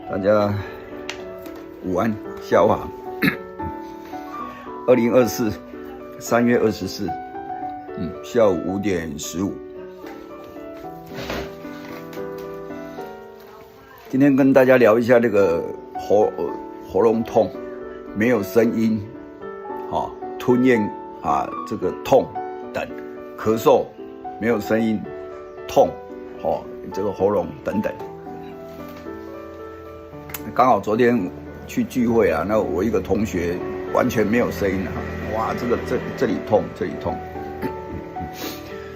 大家午安，下午好。2024 3月24，下午5点15。今天跟大家聊一下这个喉咙痛，没有声音，吞咽这个痛等，咳嗽没有声音，痛，这个喉咙等等。刚好昨天去聚会啊，那我一个同学完全没有声音哇，这里痛，这里痛。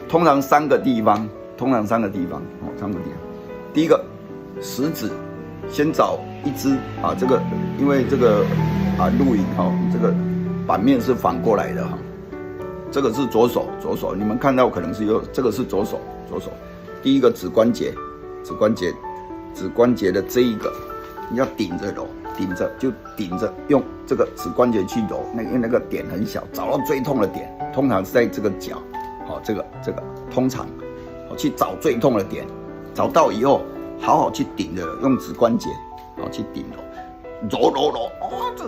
通常3个地方，第一个食指，先找一只这个，因为这个录影这个版面是反过来的这个是左手，你们看到可能是这个是左手。第一个指关节的这一个，你要顶着揉，顶着用这个指关节去揉，因为那个点很小，找到最痛的点，通常是在这个角，这个通常去找最痛的点，找到以后好好去顶着，用指关节去顶揉，这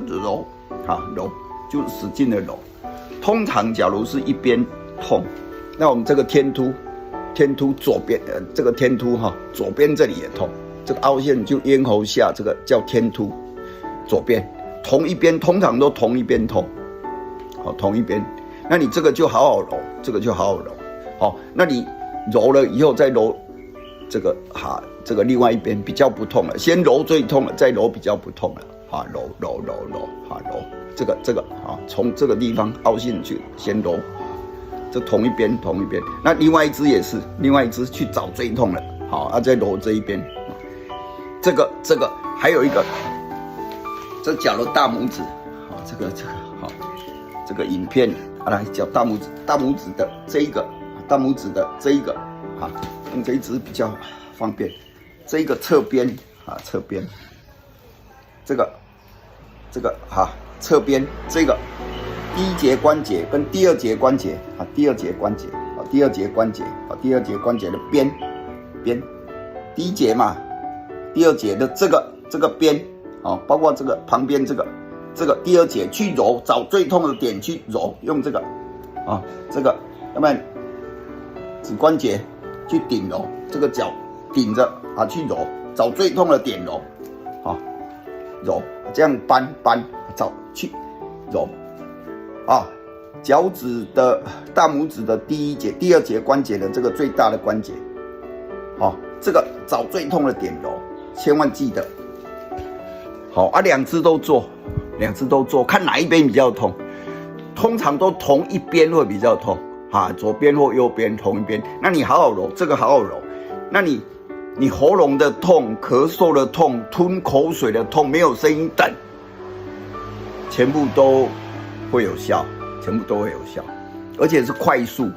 揉，揉就使劲的揉。通常假如是一边痛，那我们这个天突左边这个天突左边这里也痛，这个凹陷就咽喉下这个叫天突，左边同一边，通常都同一边痛，同一边，那你这个就好好揉，那你揉了以后再揉这个另外一边比较不痛了，先揉最痛了，再揉比较不痛了，揉，这个从这个地方凹陷去先揉，这同一边，那另外一只也是，另外一只去找最痛了，再揉这一边，这个还有一个，这脚的大拇指，这个影片来脚大拇指的这一个，用这一只比较方便，这一个侧边，这个侧边这个第一节关节跟第二节关节，第二节关节的边，第一节嘛，第二节的这个边，包括这个旁边这个第二节去揉，找最痛的点去揉，用这个要不然指关节去顶揉，这个脚顶着去揉，找最痛的点揉，揉这样搬找去揉脚趾的大拇指的第一节、第二节关节的这个最大的关节，这个找最痛的点揉，千万记得。两只都做，看哪一边比较痛，通常都同一边会比较痛左边或右边同一边，那你好好揉，这个好好揉，那你喉咙的痛、咳嗽的痛、吞口水的痛、没有声音等，全部都会有效，而且是快速。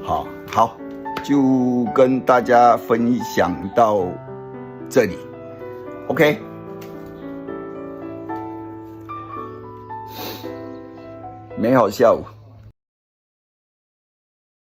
好，就跟大家分享到这里 ，OK。美好下午。